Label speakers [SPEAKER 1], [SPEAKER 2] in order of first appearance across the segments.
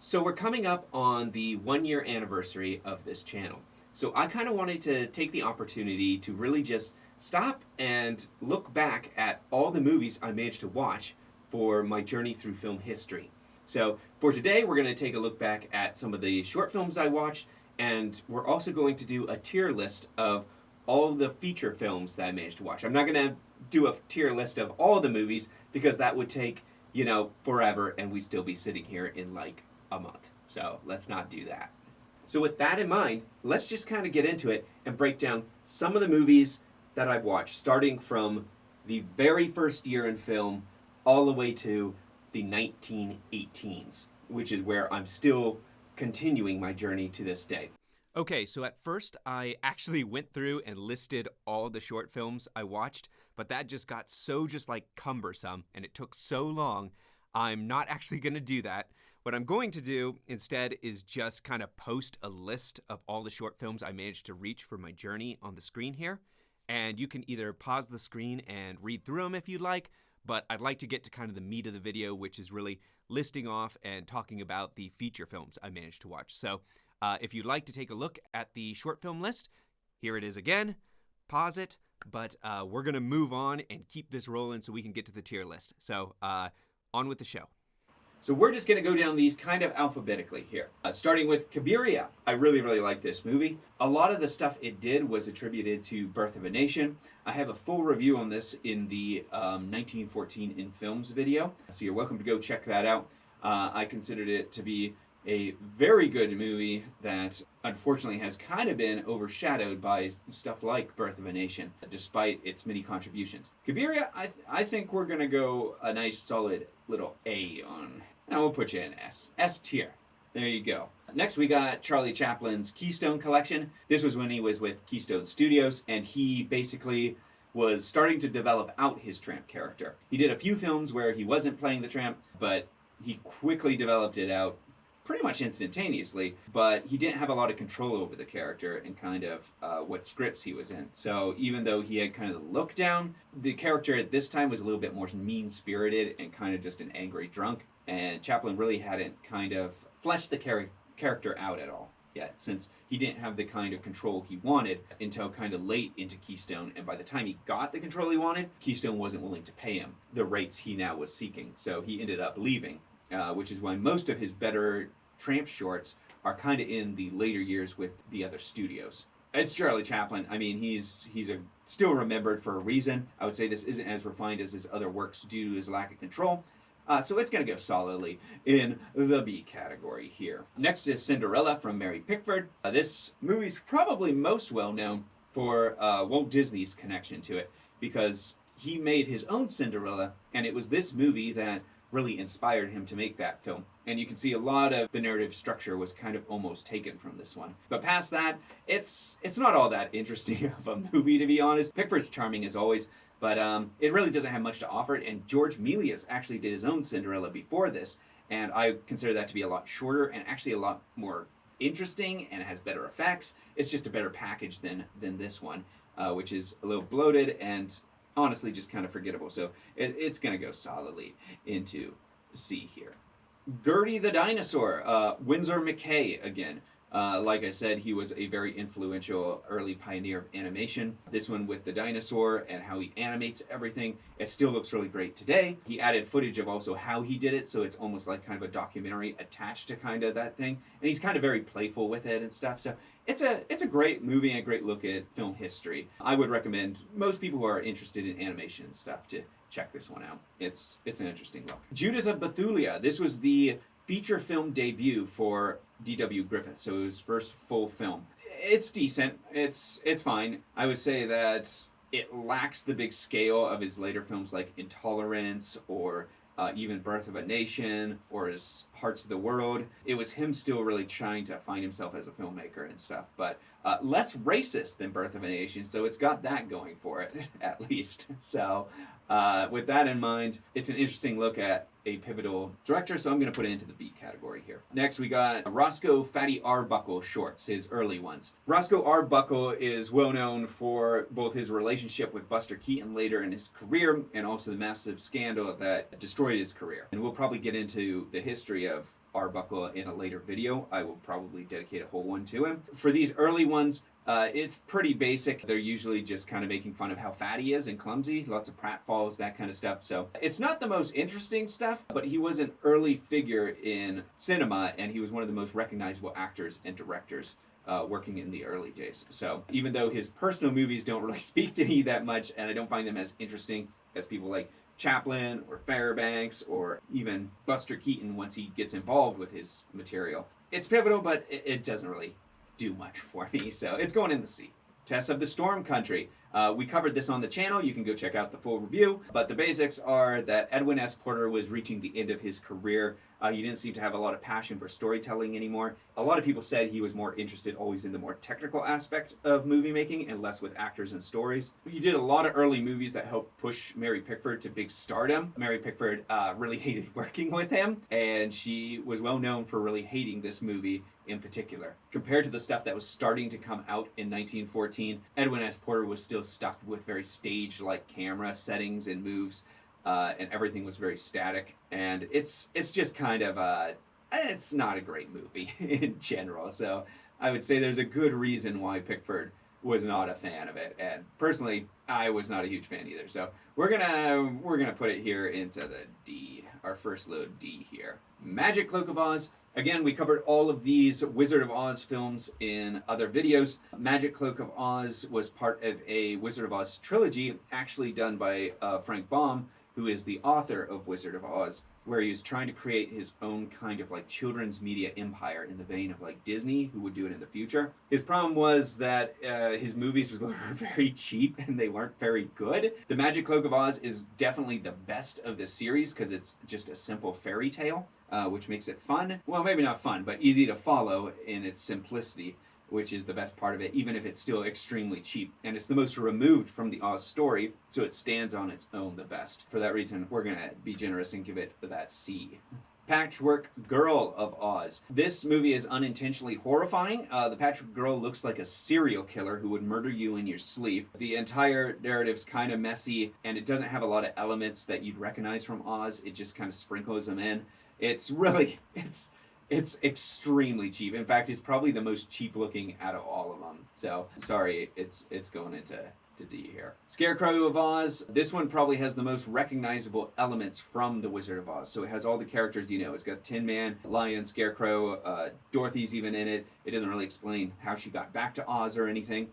[SPEAKER 1] So we're coming up on the 1 year anniversary of this channel. So I kind of wanted to take the opportunity to really just stop and look back at all the movies I managed to watch for my journey through film history. So for today, we're going to take a look back at some of the short films I watched, and we're also going to do a tier list of all the feature films that I managed to watch. I'm not going to do a tier list of all the movies because that would take, forever, and we'd still be sitting here in like a month. So let's not do that. So with that in mind, let's just kind of get into it and break down some of the movies that I've watched, starting from the very first year in film all the way to the 1918s, which is where I'm still continuing my journey to this day. Okay, so at first I actually went through and listed all the short films I watched, but that just got so cumbersome and it took so long. I'm not actually going to do that. What I'm going to do instead is just kind of post a list of all the short films I managed to reach for my journey on the screen here. And you can either pause the screen and read through them if you'd like, but I'd like to get to kind of the meat of the video, which is really listing off and talking about the feature films I managed to watch. So if you'd like to take a look at the short film list, here it is again. Pause it, but we're going to move on and keep this rolling so we can get to the tier list. So on with the show. So we're just going to go down these kind of alphabetically here. Starting with Cabiria. I really, really like this movie. A lot of the stuff it did was attributed to Birth of a Nation. I have a full review on this in the 1914 in Films video, so you're welcome to go check that out. I considered it to be a very good movie that unfortunately has kind of been overshadowed by stuff like Birth of a Nation, despite its many contributions. Cabiria, I think we're going to go a nice solid little A on. Now we'll put you in S. S tier. There you go. Next we got Charlie Chaplin's Keystone Collection. This was when he was with Keystone Studios, and he basically was starting to develop out his tramp character. He did a few films where he wasn't playing the tramp, but he quickly developed it out pretty much instantaneously, but he didn't have a lot of control over the character and kind of what scripts he was in. So even though he had kind of the look down, the character at this time was a little bit more mean-spirited and kind of just an angry drunk, and Chaplin really hadn't kind of fleshed the character out at all yet, since he didn't have the kind of control he wanted until kind of late into Keystone, and by the time he got the control he wanted, Keystone wasn't willing to pay him the rates he now was seeking, so he ended up leaving. Which is why most of his better tramp shorts are kind of in the later years with the other studios. It's Charlie Chaplin. I mean, he's still remembered for a reason. I would say this isn't as refined as his other works due to his lack of control. So it's going to go solidly in the B category here. Next is Cinderella from Mary Pickford. This movie's probably most well known for Walt Disney's connection to it, because he made his own Cinderella, and it was this movie that really inspired him to make that film. And you can see a lot of the narrative structure was kind of almost taken from this one. But past that, it's not all that interesting of a movie, to be honest. Pickford's charming as always, but it really doesn't have much to offer. And George Méliès actually did his own Cinderella before this, and I consider that to be a lot shorter and actually a lot more interesting, and it has better effects. It's just a better package than this one, which is a little bloated and honestly just kind of forgettable. So it's going to go solidly into C here. Gertie the Dinosaur, Winsor McKay again. Like I said, he was a very influential early pioneer of animation. This one with the dinosaur and how he animates everything, it still looks really great today. He added footage of also how he did it, so it's almost like kind of a documentary attached to kind of that thing. And he's kind of very playful with it and stuff. So it's a great movie and a great look at film history. I would recommend most people who are interested in animation and stuff to check this one out. It's an interesting look. Judith of Bethulia. This was the feature film debut for D.W. Griffith, so it was first full film. It's decent. It's fine. I would say that it lacks the big scale of his later films like Intolerance or even Birth of a Nation or his Hearts of the World. It was him still really trying to find himself as a filmmaker and stuff, but less racist than Birth of a Nation, so it's got that going for it, at least. So with that in mind, it's an interesting look at a pivotal director, so I'm going to put it into the B category here. Next, we got Roscoe Fatty Arbuckle shorts, his early ones. Roscoe Arbuckle is well known for both his relationship with Buster Keaton later in his career and also the massive scandal that destroyed his career. And we'll probably get into the history of Arbuckle in a later video. I will probably dedicate a whole one to him. For these early ones, it's pretty basic. They're usually just kind of making fun of how fat he is and clumsy, lots of pratfalls, that kind of stuff. So it's not the most interesting stuff, but he was an early figure in cinema, and he was one of the most recognizable actors and directors working in the early days. So even though his personal movies don't really speak to me that much, and I don't find them as interesting as people like Chaplin or Fairbanks or even Buster Keaton once he gets involved with his material, it's pivotal, but it doesn't really do much for me, so it's going in the C. Tess of the Storm Country. We covered this on the channel. You can go check out the full review. But the basics are that Edwin S. Porter was reaching the end of his career. He didn't seem to have a lot of passion for storytelling anymore. A lot of people said he was more interested always in the more technical aspect of movie making and less with actors and stories. He did a lot of early movies that helped push Mary Pickford to big stardom. Mary Pickford really hated working with him, and she was well known for really hating this movie in particular. Compared to the stuff that was starting to come out in 1914, Edwin S. Porter was still stuck with very stage-like camera settings and moves, and everything was very static. And it's just kind of it's not a great movie in general. So I would say there's a good reason why Pickford was not a fan of it. And personally, I was not a huge fan either. So we're gonna put it here into the D, our first load D here. Magic Cloak of Oz. Again, we covered all of these Wizard of Oz films in other videos. Magic Cloak of Oz was part of a Wizard of Oz trilogy, actually done by Frank Baum, who is the author of Wizard of Oz, where he was trying to create his own kind of like children's media empire in the vein of like Disney, who would do it in the future. His problem was that his movies were very cheap and they weren't very good. The Magic Cloak of Oz is definitely the best of the series because it's just a simple fairy tale, which makes it fun. Well, maybe not fun, but easy to follow in its simplicity, which is the best part of it, even if it's still extremely cheap. And it's the most removed from the Oz story, so it stands on its own the best. For that reason, we're going to be generous and give it that C. Patchwork Girl of Oz. This movie is unintentionally horrifying. The Patchwork Girl looks like a serial killer who would murder you in your sleep. The entire narrative's kind of messy, and it doesn't have a lot of elements that you'd recognize from Oz. It just kind of sprinkles them in. It's extremely cheap. In fact, it's probably the most cheap looking out of all of them. So, sorry, it's going into D here. Scarecrow of Oz. This one probably has the most recognizable elements from The Wizard of Oz. So it has all the characters you know. It's got Tin Man, Lion, Scarecrow, Dorothy's even in it. It doesn't really explain how she got back to Oz or anything.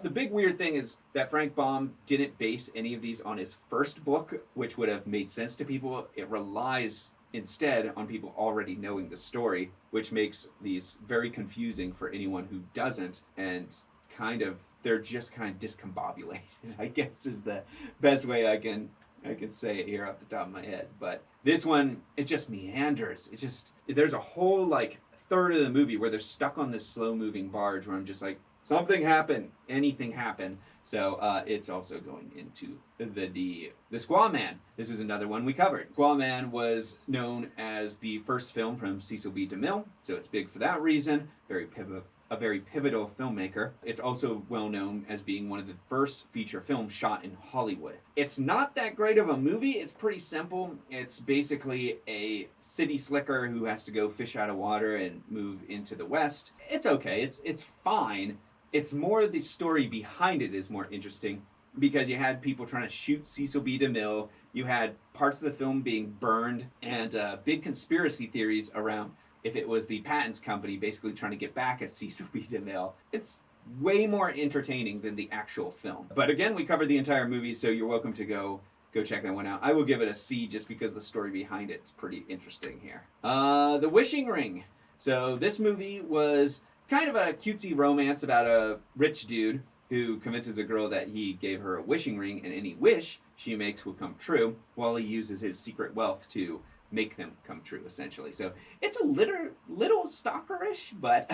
[SPEAKER 1] The big weird thing is that Frank Baum didn't base any of these on his first book, which would have made sense to people. It relies instead on people already knowing the story, which makes these very confusing for anyone who doesn't, and they're just kind of discombobulated, I guess is the best way I can say it here off the top of my head. But this one, it just meanders. There's a whole like third of the movie where they're stuck on this slow moving barge where I'm just like, something happened, anything happened. So it's also going into the D. The Squaw Man. This is another one we covered. Squaw Man was known as the first film from Cecil B. DeMille, so it's big for that reason. A very pivotal filmmaker. It's also well known as being one of the first feature films shot in Hollywood. It's not that great of a movie. It's pretty simple. It's basically a city slicker who has to go fish out of water and move into the West. It's okay. It's fine. It's more the story behind it is more interesting because you had people trying to shoot Cecil B. DeMille. You had parts of the film being burned and big conspiracy theories around if it was the Patents Company basically trying to get back at Cecil B. DeMille. It's way more entertaining than the actual film. But again, we covered the entire movie, so you're welcome to go check that one out. I will give it a C just because the story behind it's pretty interesting here. The Wishing Ring. So this movie was kind of a cutesy romance about a rich dude who convinces a girl that he gave her a wishing ring and any wish she makes will come true while he uses his secret wealth to make them come true, essentially. So it's a little stalkerish, but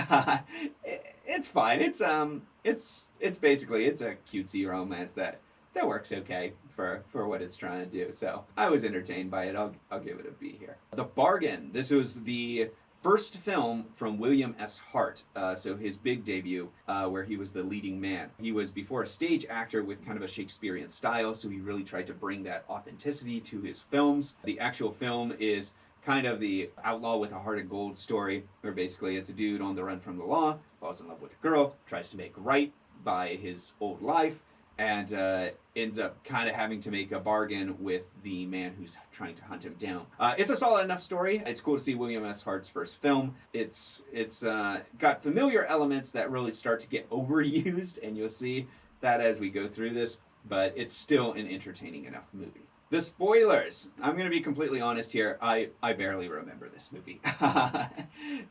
[SPEAKER 1] it's fine. It's basically a cutesy romance that works okay for what it's trying to do. So I was entertained by it. I'll give it a B here. The Bargain. This was the first film from William S. Hart, so his big debut, where he was the leading man. He was before a stage actor with kind of a Shakespearean style, so he really tried to bring that authenticity to his films. The actual film is kind of the outlaw with a heart of gold story, where basically it's a dude on the run from the law, falls in love with a girl, tries to make right by his old life, and ends up kind of having to make a bargain with the man who's trying to hunt him down. It's a solid enough story. It's cool to see William S. Hart's first film. It's got familiar elements that really start to get overused, and you'll see that as we go through this, but it's still an entertaining enough movie. The spoilers. I'm going to be completely honest here. I barely remember this movie.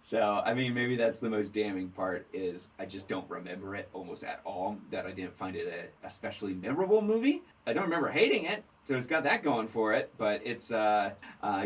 [SPEAKER 1] So, I mean, maybe that's the most damning part is I just don't remember it almost at all, that I didn't find it a especially memorable movie. I don't remember hating it, so it's got that going for it, but it's, I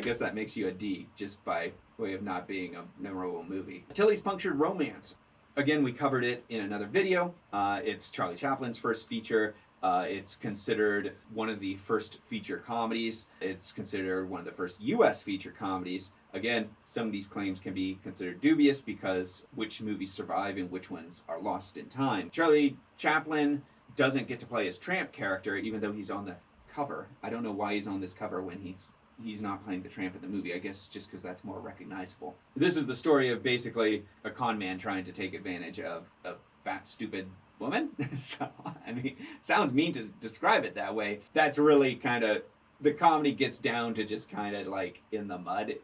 [SPEAKER 1] guess that makes you a D just by way of not being a memorable movie. Tilly's Punctured Romance. Again, we covered it in another video. It's Charlie Chaplin's first feature. It's considered one of the first feature comedies. It's considered one of the first U.S. feature comedies. Again, some of these claims can be considered dubious because which movies survive and which ones are lost in time. Charlie Chaplin doesn't get to play his tramp character, even though he's on the cover. I don't know why he's on this cover when he's not playing the tramp in the movie. I guess just because that's more recognizable. This is the story of basically a con man trying to take advantage of a fat, stupid woman. So, I mean, sounds mean to describe it that way. That's really kind of, the comedy gets down to just kind of like in the mud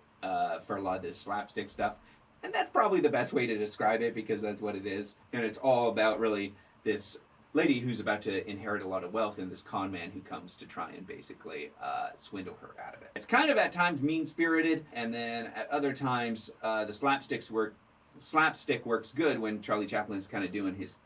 [SPEAKER 1] for a lot of this slapstick stuff. And that's probably the best way to describe it because that's what it is. And it's all about really this lady who's about to inherit a lot of wealth and this con man who comes to try and basically swindle her out of it. It's kind of at times mean-spirited, and then at other times the slapstick works good when Charlie Chaplin's kind of doing his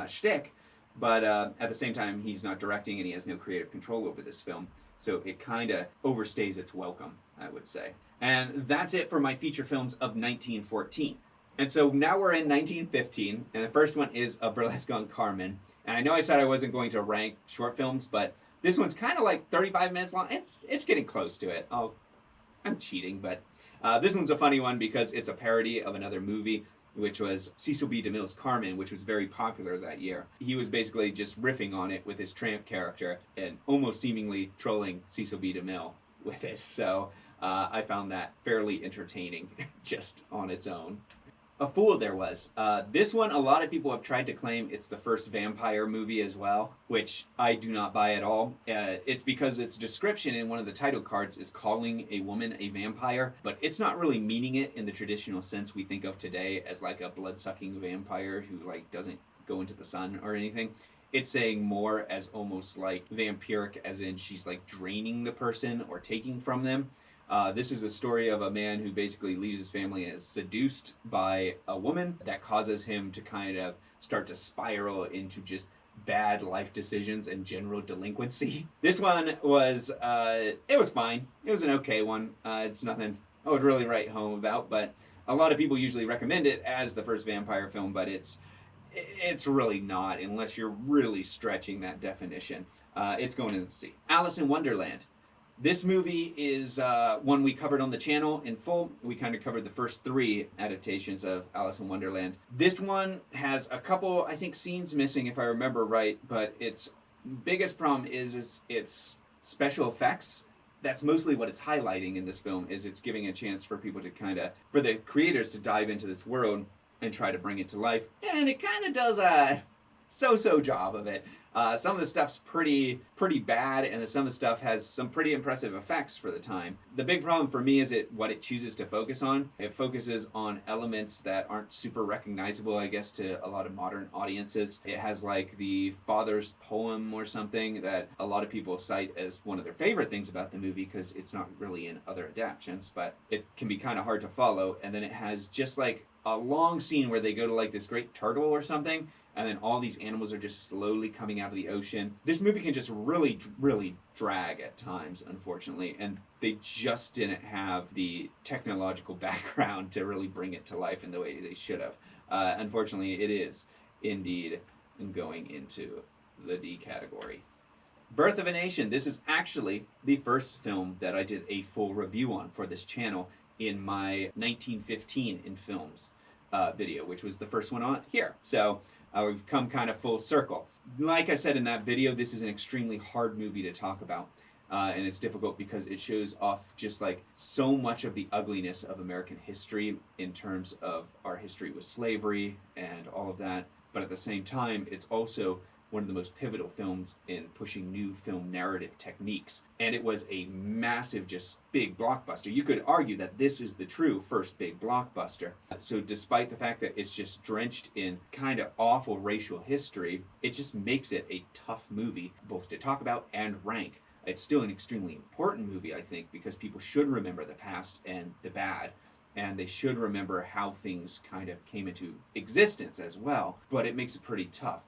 [SPEAKER 1] shtick, but at the same time he's not directing and he has no creative control over this film, so it kind of overstays its welcome, I would say. And that's it for my feature films of 1914. And so now we're in 1915, and the first one is A Burlesque on Carmen. And I know I said I wasn't going to rank short films, but this one's kind of like 35 minutes long. It's getting close to it. Oh, I'm cheating, but this one's a funny one because it's a parody of another movie, which was Cecil B. DeMille's Carmen, which was very popular that year. He was basically just riffing on it with his tramp character and almost seemingly trolling Cecil B. DeMille with it. So I found that fairly entertaining just on its own. A Fool There Was. This one, a lot of people have tried to claim it's the first vampire movie as well, which I do not buy at all. It's because its description in one of the title cards is calling a woman a vampire, but it's not really meaning it in the traditional sense we think of today as like a blood-sucking vampire who like doesn't go into the sun or anything. It's saying more as almost like vampiric, as in she's like draining the person or taking from them. This is a story of a man who basically leaves his family and is seduced by a woman that causes him to kind of start to spiral into just bad life decisions and general delinquency. This one was, it was fine. It was an okay one. It's nothing I would really write home about, but a lot of people usually recommend it as the first vampire film, but it's really not unless you're really stretching that definition. It's going in the sea. Alice in Wonderland. This movie is one we covered on the channel in full. We kind of covered the first 3 adaptations of Alice in Wonderland. This one has a couple, I think, scenes missing if I remember right, but its biggest problem is its special effects. That's mostly what it's highlighting in this film, is it's giving a chance for people to kind of, for the creators to dive into this world and try to bring it to life. And it kind of does a so-so job of it. Some of the stuff's pretty bad, and some of the stuff has some pretty impressive effects for the time. The big problem for me is what it chooses to focus on. It focuses on elements that aren't super recognizable, I guess, to a lot of modern audiences. It has like the father's poem or something that a lot of people cite as one of their favorite things about the movie because it's not really in other adaptations, but it can be kind of hard to follow. And then it has just like a long scene where they go to like this great turtle or something, and then all these animals are just slowly coming out of the ocean. This movie can just really, really drag at times, unfortunately, and they just didn't have the technological background to really bring it to life in the way they should have. Unfortunately, it is indeed going into the D category. Birth of a Nation. This is actually the first film that I did a full review on for this channel in my 1915 in films video, which was the first one on here. So we've come kind of full circle. Like I said in that video, this is an extremely hard movie to talk about. And it's difficult because it shows off just like so much of the ugliness of American history in terms of our history with slavery and all of that. But at the same time, it's also one of the most pivotal films in pushing new film narrative techniques. And it was a massive, just big blockbuster. You could argue that this is the true first big blockbuster. So despite the fact that it's just drenched in kind of awful racial history, it just makes it a tough movie, both to talk about and rank. It's still an extremely important movie, I think, because people should remember the past and the bad, and they should remember how things kind of came into existence as well, but it makes it pretty tough.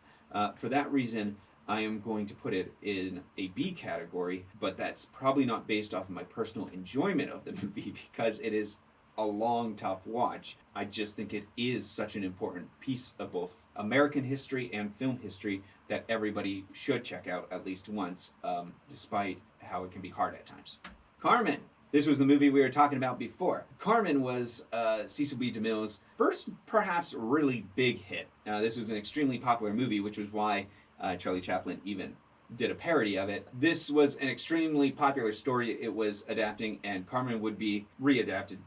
[SPEAKER 1] For that reason, I am going to put it in a B category, but that's probably not based off of my personal enjoyment of the movie because it is a long, tough watch. I just think it is such an important piece of both American history and film history that everybody should check out at least once, despite how it can be hard at times. Carmen. This was the movie we were talking about before. Carmen was Cecil B. DeMille's first, perhaps, really big hit. This was an extremely popular movie, which was why Charlie Chaplin even did a parody of it. This was an extremely popular story it was adapting, and Carmen would be readapted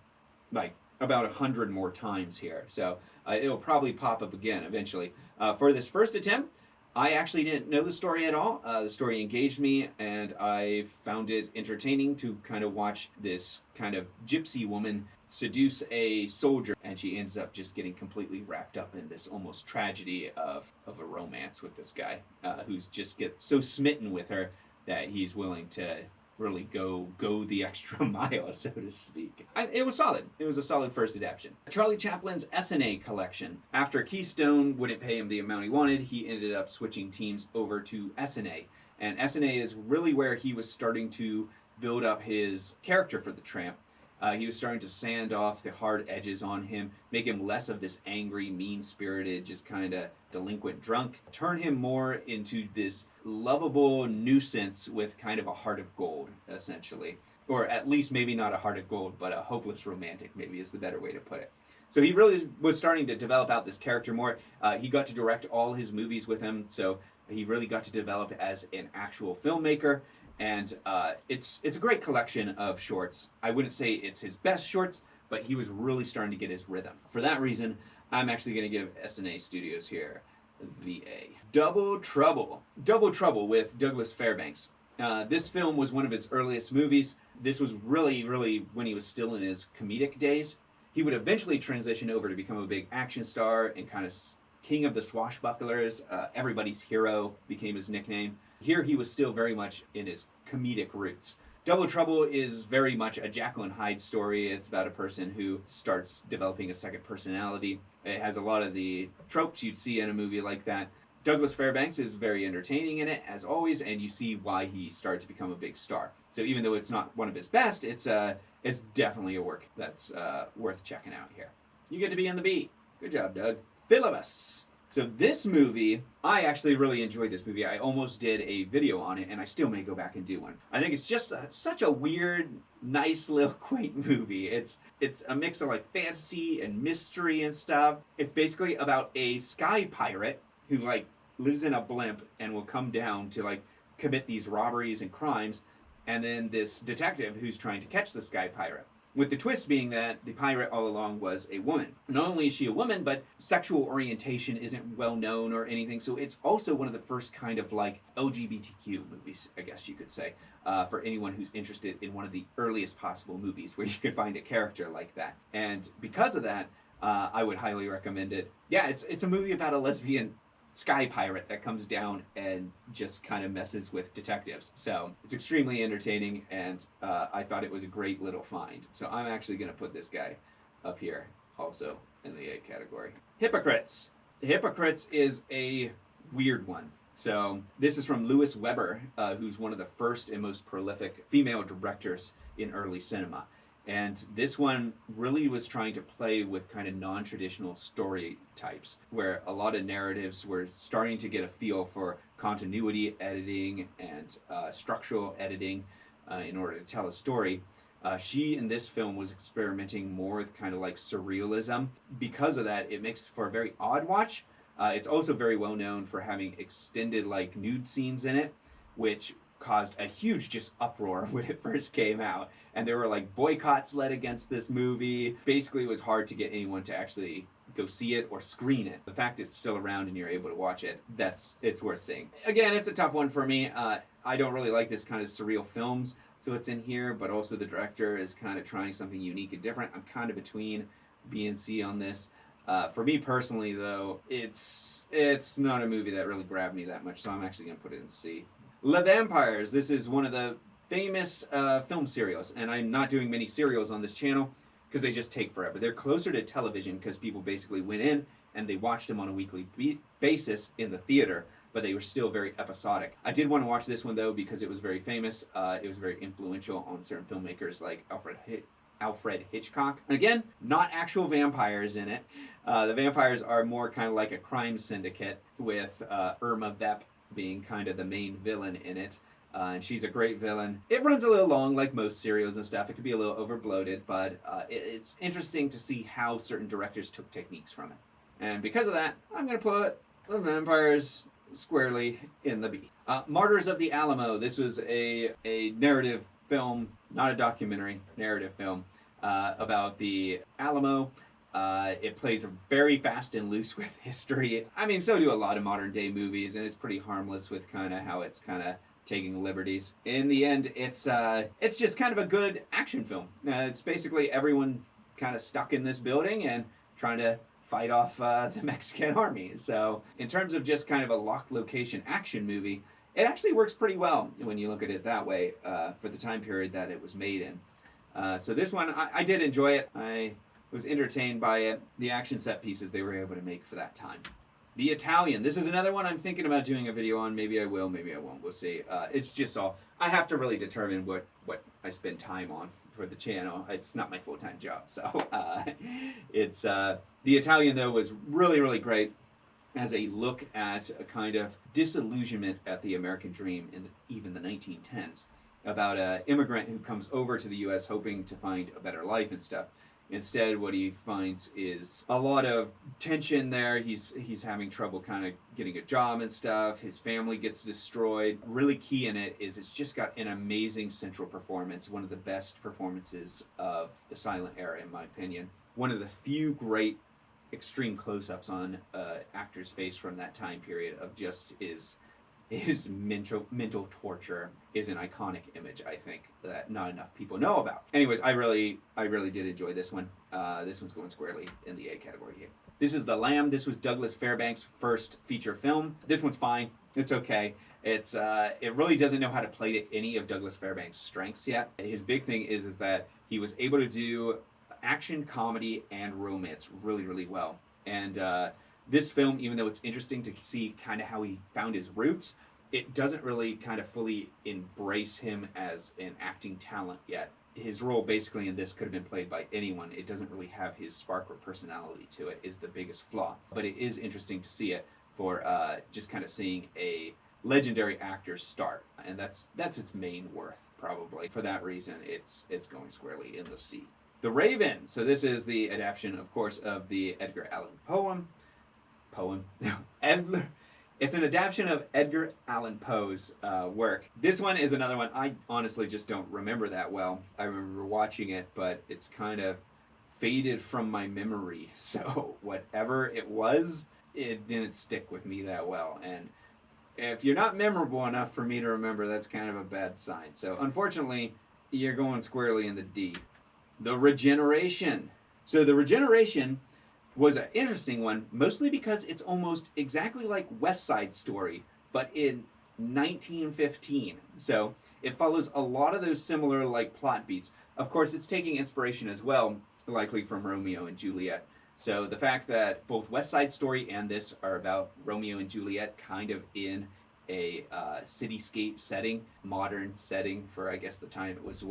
[SPEAKER 1] like about 100 more times here. So it'll probably pop up again eventually. For this first attempt, I actually didn't know the story at all. The story engaged me, and I found it entertaining to kind of watch this kind of gypsy woman seduce a soldier, and she ends up just getting completely wrapped up in this almost tragedy of a romance with this guy who's just gets so smitten with her that he's willing to really go the extra mile, so to speak. It was solid. It was a solid first adaptation. Charlie Chaplin's SNA collection. After Keystone wouldn't pay him the amount he wanted, he ended up switching teams over to SNA. And SNA is really where he was starting to build up his character for the Tramp. He was starting to sand off the hard edges on him, make him less of this angry, mean-spirited, just kind of delinquent drunk, turn him more into this lovable nuisance with kind of a heart of gold, essentially. Or at least maybe not a heart of gold, but a hopeless romantic, maybe is the better way to put it. So he really was starting to develop out this character more. He got to direct all his movies with him, so he really got to develop as an actual filmmaker. And it's a great collection of shorts. I wouldn't say it's his best shorts, but he was really starting to get his rhythm. For that reason, I'm actually going to give SNA Studios here the A. Double Trouble. Double Trouble with Douglas Fairbanks. This film was one of his earliest movies. This was really when he was still in his comedic days. He would eventually transition over to become a big action star and kind of king of the swashbucklers. Everybody's hero became his nickname. Here he was still very much in his comedic roots. Double Trouble is very much a Jekyll and Hyde story. It's about a person who starts developing a second personality. It has a lot of the tropes you'd see in a movie like that. Douglas Fairbanks is very entertaining in it, as always, and you see why he started to become a big star. So even though it's not one of his best, it's definitely a work that's worth checking out here. You get to be in the B. Good job, Doug. Philibus. So this movie, I actually really enjoyed this movie. I almost did a video on it, and I still may go back and do one. I think it's just such a weird, nice little quaint movie. It's a mix of like fantasy and mystery and stuff. It's basically about a sky pirate who like lives in a blimp and will come down to like commit these robberies and crimes, and then this detective who's trying to catch the sky pirate. With the twist being that the pirate all along was a woman. Not only is she a woman, but sexual orientation isn't well known or anything, so it's also one of the first kind of like LGBTQ movies, I guess you could say, for anyone who's interested in one of the earliest possible movies where you could find a character like that. And because of that, I would highly recommend it. Yeah, it's a movie about a lesbian sky pirate that comes down and just kind of messes with detectives. So it's extremely entertaining, and I thought it was a great little find. So I'm actually going to put this guy up here also in the A category. Hypocrites. Hypocrites is a weird one. So this is from Louis Weber, who's one of the first and most prolific female directors in early cinema. And this one really was trying to play with kind of non-traditional story types, where a lot of narratives were starting to get a feel for continuity editing and structural editing in order to tell a story. She, in this film, was experimenting more with kind of like surrealism. Because of that, it makes for a very odd watch. It's also very well known for having extended like nude scenes in it, which caused a huge just uproar when it first came out. And there were like boycotts led against this movie. Basically, it was hard to get anyone to actually go see it or screen it. The fact it's still around and you're able to watch it, it's worth seeing. Again, it's a tough one for me. I don't really like this kind of surreal films, so it's in here, but also the director is kind of trying something unique and different. I'm kind of between B and C on this. For me personally, though, it's not a movie that really grabbed me that much, so I'm actually going to put it in C. Les Vampires. This is one of the famous film serials, and I'm not doing many serials on this channel because they just take forever. They're closer to television because people basically went in and they watched them on a weekly basis in the theater, but they were still very episodic. I did want to watch this one, though, because it was very famous. It was very influential on certain filmmakers like Alfred Hitchcock. Again, not actual vampires in it. The vampires are more kind of like a crime syndicate with Irma Vep being kind of the main villain in it. And she's a great villain. It runs a little long, like most serials and stuff. It could be a little overbloated, but it's interesting to see how certain directors took techniques from it. And because of that, I'm going to put The Vampires squarely in the B. Martyrs of the Alamo. This was a narrative film, not a documentary, narrative film about the Alamo. It plays very fast and loose with history. I mean, so do a lot of modern day movies, and it's pretty harmless with kind of how it's kind of taking liberties. In the end, it's just kind of a good action film. It's basically everyone kind of stuck in this building and trying to fight off the Mexican army. So in terms of just kind of a locked location action movie, it actually works pretty well when you look at it that way for the time period that it was made in. So this one, I did enjoy it. I was entertained by it. The action set pieces they were able to make for that time. The Italian. This is another one I'm thinking about doing a video on. Maybe I will, maybe I won't. We'll see. It's just all... I have to really determine what I spend time on for the channel. It's not my full-time job. So it's... The Italian, though, was really, really great as a look at a kind of disillusionment at the American dream in even the 1910s. About an immigrant who comes over to the U.S. hoping to find a better life and stuff. Instead, what he finds is a lot of tension there. He's having trouble kind of getting a job and stuff. His family gets destroyed. Really key in it is it's just got an amazing central performance. One of the best performances of the silent era, in my opinion. One of the few great extreme close-ups on actor's face from that time period of just his mental torture is an iconic image, I think, that not enough people know about. Anyways, I really did enjoy this one. This one's going squarely in the A category here. This is The Lamb. This was Douglas Fairbanks' first feature film. This one's fine. It's okay. It really doesn't know how to play to any of Douglas Fairbanks' strengths yet. His big thing is that he was able to do action, comedy, and romance really, really well. And this film, even though it's interesting to see kind of how he found his roots, it doesn't really kind of fully embrace him as an acting talent yet. His role basically in this could have been played by anyone. It doesn't really have his spark or personality to it, is the biggest flaw. But it is interesting to see it for just kind of seeing a legendary actor start. And that's its main worth, probably. For that reason, it's going squarely in the C. The Raven. So this is the adaptation, of course, of the Edgar Allan Poe. It's an adaptation of Edgar Allan Poe's work. This one is another one I honestly just don't remember that well. I remember watching it, but it's kind of faded from my memory. So whatever it was, it didn't stick with me that well. And if you're not memorable enough for me to remember, that's kind of a bad sign. So unfortunately, you're going squarely in the D. The Regeneration. So The Regeneration was an interesting one, mostly because it's almost exactly like West Side Story, but in 1915. So it follows a lot of those similar like plot beats. Of course, it's taking inspiration as well, likely from Romeo and Juliet. So the fact that both West Side Story and this are about Romeo and Juliet kind of in a cityscape setting, modern setting for, I guess, the time it was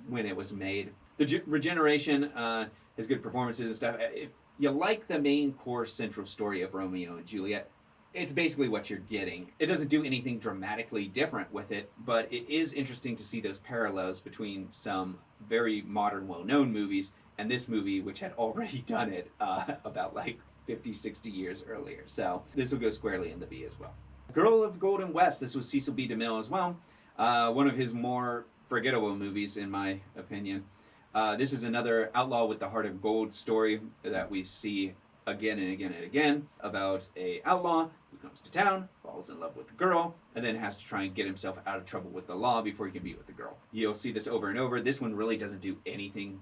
[SPEAKER 1] when it was made. The Regeneration has good performances and stuff. If you like the main core central story of Romeo and Juliet, it's basically what you're getting. It doesn't do anything dramatically different with it, but it is interesting to see those parallels between some very modern, well-known movies and this movie, which had already done it about like 50, 60 years earlier. So this will go squarely in the B as well. Girl of Golden West. This was Cecil B. DeMille as well.
[SPEAKER 2] One of his more forgettable movies, in my opinion. This is another Outlaw with the Heart of Gold story that we see again and again and again about a outlaw who comes to town, falls in love with a girl, and then has to try and get himself out of trouble with the law before he can be with the girl. You'll see this over and over. This one really doesn't do anything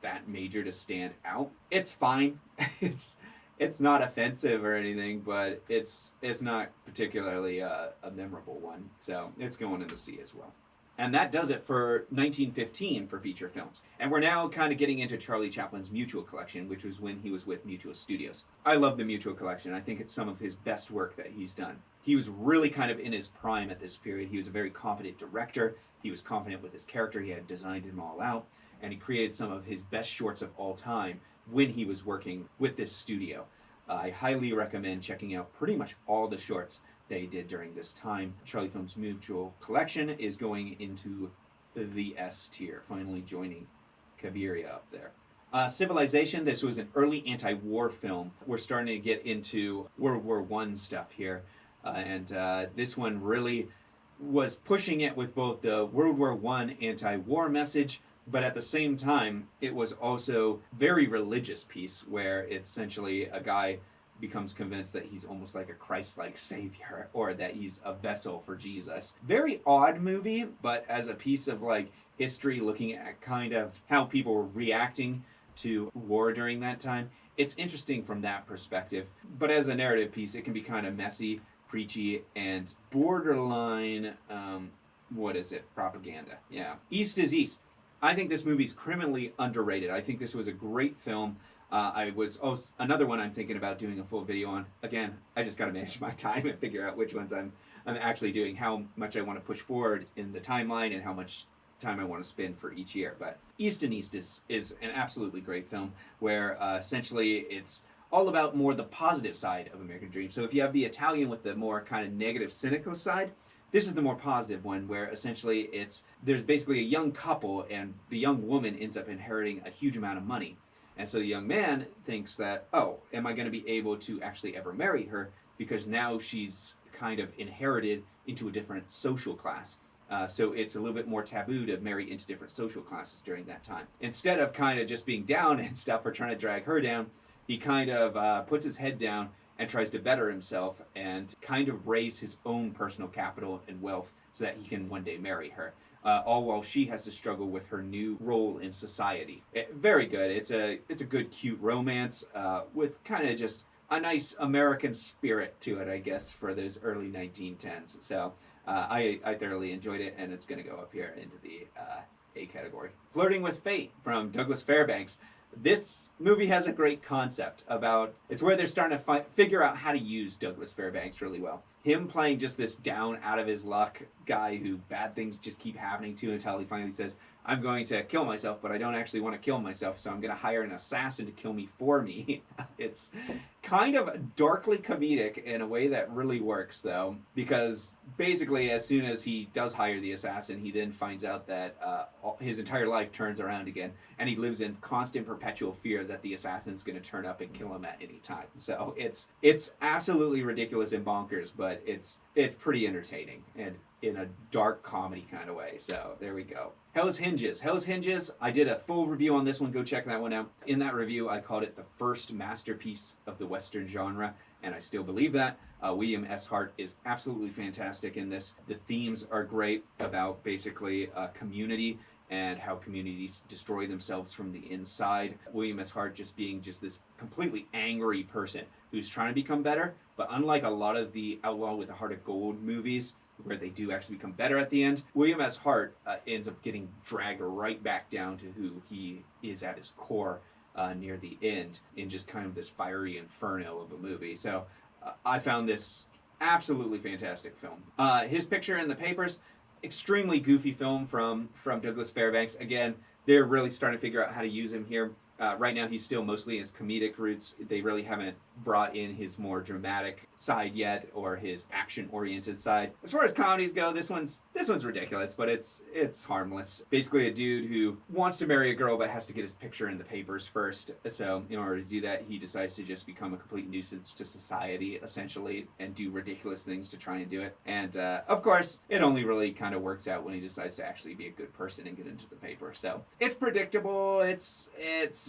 [SPEAKER 2] that major to stand out. It's fine. it's not offensive or anything, but it's not particularly a memorable one. So it's going in the sea as well. And that does it for 1915 for feature films. And we're now kind of getting into Charlie Chaplin's Mutual Collection, which was when he was with Mutual Studios. I love the Mutual Collection. I think it's some of his best work that he's done. He was really kind of in his prime at this period. He was a very confident director. He was confident with his character. He had designed him all out. And he created some of his best shorts of all time when he was working with this studio. I highly recommend checking out pretty much all the shorts they did during this time. Charlie Films Mutual Collection is going into the S tier, finally joining Cabiria up there. Civilization, this was an early anti-war film. We're starting to get into World War I stuff here. And this one really was pushing it with both the World War I anti-war message, but at the same time, it was also very religious piece where it's essentially a guy becomes convinced that he's almost like a Christ-like savior or that he's a vessel for Jesus. Very odd movie, but as a piece of like history looking at kind of how people were reacting to war during that time, it's interesting from that perspective. But as a narrative piece, it can be kind of messy, preachy, and borderline, propaganda. Yeah. East is East. I think this movie's criminally underrated. I think this was a great film. Another one I'm thinking about doing a full video on. Again, I just got to manage my time and figure out which ones I'm actually doing, how much I want to push forward in the timeline, and how much time I want to spend for each year. But East and East is an absolutely great film where essentially it's all about more the positive side of American Dream. So if you have the Italian with the more kind of negative, cynical side, this is the more positive one where essentially there's basically a young couple and the young woman ends up inheriting a huge amount of money. And so the young man thinks that, oh, am I going to be able to actually ever marry her? Because now she's kind of inherited into a different social class. So it's a little bit more taboo to marry into different social classes during that time. Instead of kind of just being down and stuff or trying to drag her down, he kind of puts his head down and tries to better himself and kind of raise his own personal capital and wealth so that he can one day marry her. All while she has to struggle with her new role in society. Very good. It's a good, cute romance with kind of just a nice American spirit to it, I guess, for those early 1910s. So I thoroughly enjoyed it, and it's going to go up here into the A category. Flirting with Fate from Douglas Fairbanks. This movie has a great concept about, it's where they're starting to figure out how to use Douglas Fairbanks really well. Him playing just this down, out of his luck guy who bad things just keep happening to until he finally says, I'm going to kill myself, but I don't actually want to kill myself, so I'm going to hire an assassin to kill me for me. It's kind of darkly comedic in a way that really works, though, because basically as soon as he does hire the assassin, he then finds out that his entire life turns around again, and he lives in constant perpetual fear that the assassin's going to turn up and kill him at any time. So it's absolutely ridiculous and bonkers, but it's pretty entertaining and in a dark comedy kind of way. So there we go. Hell's Hinges. Hell's Hinges, I did a full review on this one. Go check that one out. In that review, I called it the first masterpiece of the Western genre, and I still believe that. William S. Hart is absolutely fantastic in this. The themes are great about basically community and how communities destroy themselves from the inside. William S. Hart just being just this completely angry person who's trying to become better, but unlike a lot of the Outlaw with the Heart of Gold movies, where they do actually become better at the end, William S. Hart ends up getting dragged right back down to who he is at his core near the end in just kind of this fiery inferno of a movie. So I found this absolutely fantastic film. His Picture in the Papers, extremely goofy film from Douglas Fairbanks. Again, they're really starting to figure out how to use him here. Right now, he's still mostly his comedic roots. They really haven't brought in his more dramatic side yet, or his action-oriented side. As far as comedies go, this one's ridiculous, but it's harmless. Basically, a dude who wants to marry a girl but has to get his picture in the papers first. So, in order to do that, he decides to just become a complete nuisance to society, essentially, and do ridiculous things to try and do it. And of course, it only really kind of works out when he decides to actually be a good person and get into the paper. So it's predictable. It's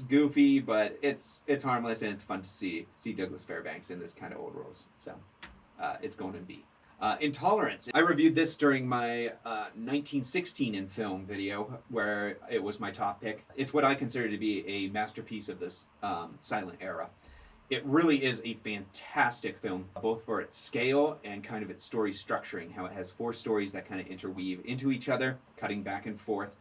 [SPEAKER 2] goofy, but it's harmless, and it's fun to see Douglas Fairbanks in this kind of old roles. So it's going to be. Intolerance. I reviewed this during my 1916 in film video, where it was my top pick. It's what I consider to be a masterpiece of this silent era. It really is a fantastic film, both for its scale and kind of its story structuring, how it has 4 stories that kind of interweave into each other, cutting back and forth.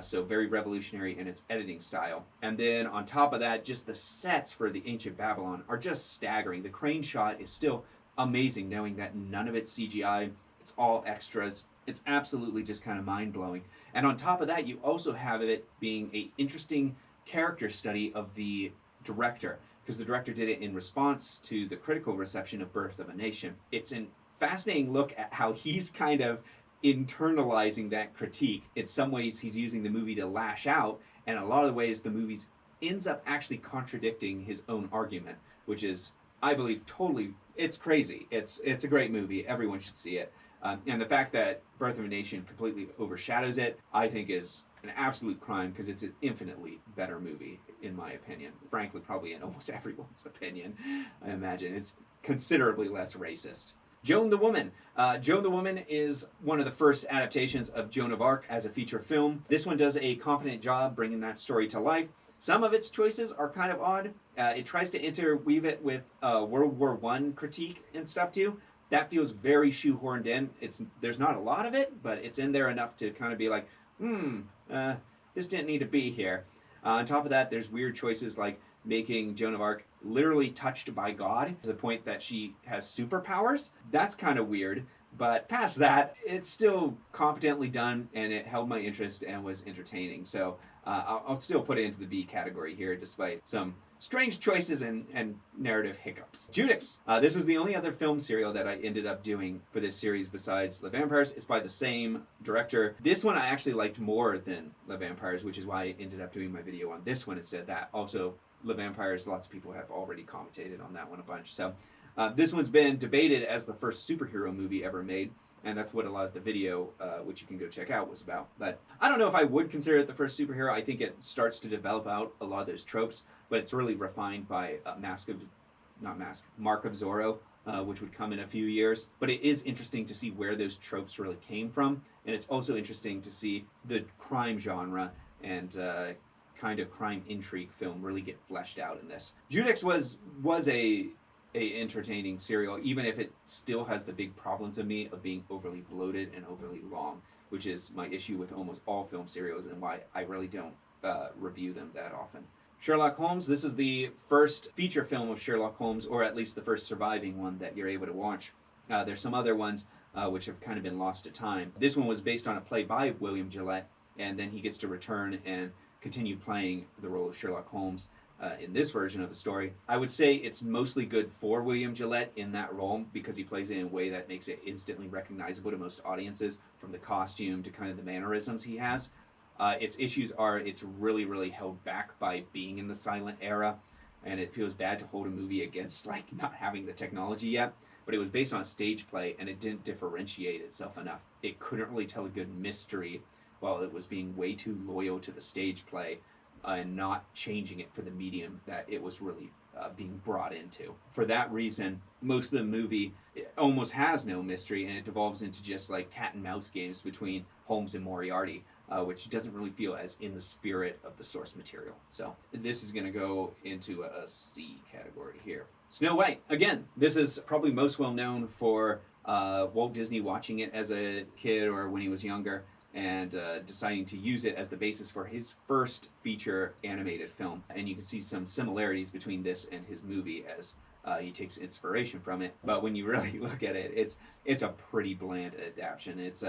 [SPEAKER 2] So very revolutionary in its editing style. And then on top of that, just the sets for the ancient Babylon are just staggering. The crane shot is still amazing, knowing that none of it's CGI. It's all extras. It's absolutely just kind of mind-blowing. And on top of that, you also have it being an interesting character study of the director, because the director did it in response to the critical reception of Birth of a Nation. It's a fascinating look at how he's kind of internalizing that critique. In some ways, he's using the movie to lash out, and in a lot of ways, the movie ends up actually contradicting his own argument, which is, I believe, totally, it's crazy. It's a great movie. Everyone should see it. And the fact that Birth of a Nation completely overshadows it, I think is an absolute crime, because it's an infinitely better movie, in my opinion. Frankly, probably in almost everyone's opinion, I imagine. It's considerably less racist. Joan the Woman. Joan the Woman is one of the first adaptations of Joan of Arc as a feature film. This one does a competent job bringing that story to life. Some of its choices are kind of odd. It tries to interweave it with World War I critique and stuff too. That feels very shoehorned in. There's not a lot of it, but it's in there enough to kind of be like, this didn't need to be here. On top of that, there's weird choices like making Joan of Arc literally touched by God to the point that she has superpowers. That's kind of weird, but past that, it's still competently done, and it held my interest and was entertaining. So I'll still put it into the B category here, despite some strange choices and narrative hiccups. Judix. This was the only other film serial that I ended up doing for this series besides Le Vampires. It's by the same director. This one I actually liked more than Le Vampires, which is why I ended up doing my video on this one instead of that. Also, Le Vampires, lots of people have already commentated on that one a bunch. So this one's been debated as the first superhero movie ever made, and that's what a lot of the video, which you can go check out, was about. But I don't know if I would consider it the first superhero. I think it starts to develop out a lot of those tropes, but it's really refined by Mark of Zorro, which would come in a few years. But it is interesting to see where those tropes really came from, and it's also interesting to see the crime genre and kind of crime intrigue film really get fleshed out in this. Judix was a entertaining serial, even if it still has the big problem to me of being overly bloated and overly long, which is my issue with almost all film serials and why I really don't review them that often. Sherlock Holmes. This is the first feature film of Sherlock Holmes, or at least the first surviving one that you're able to watch. There's some other ones which have kind of been lost to time. This one was based on a play by William Gillette, and then he gets to return and continue playing the role of Sherlock Holmes in this version of the story. I would say it's mostly good for William Gillette in that role, because he plays it in a way that makes it instantly recognizable to most audiences, from the costume to kind of the mannerisms he has. Its issues are it's really, really held back by being in the silent era, and it feels bad to hold a movie against like not having the technology yet. But it was based on a stage play, and it didn't differentiate itself enough. It couldn't really tell a good mystery while it was being way too loyal to the stage play and not changing it for the medium that it was really being brought into. For that reason, most of the movie almost has no mystery, and it devolves into just like cat and mouse games between Holmes and Moriarty, which doesn't really feel as in the spirit of the source material. So this is going to go into a C category here. Snow White. Again, this is probably most well known for Walt Disney watching it as a kid or when he was younger, and deciding to use it as the basis for his first feature animated film. And you can see some similarities between this and his movie as he takes inspiration from it. But when you really look at it, it's a pretty bland adaptation. It's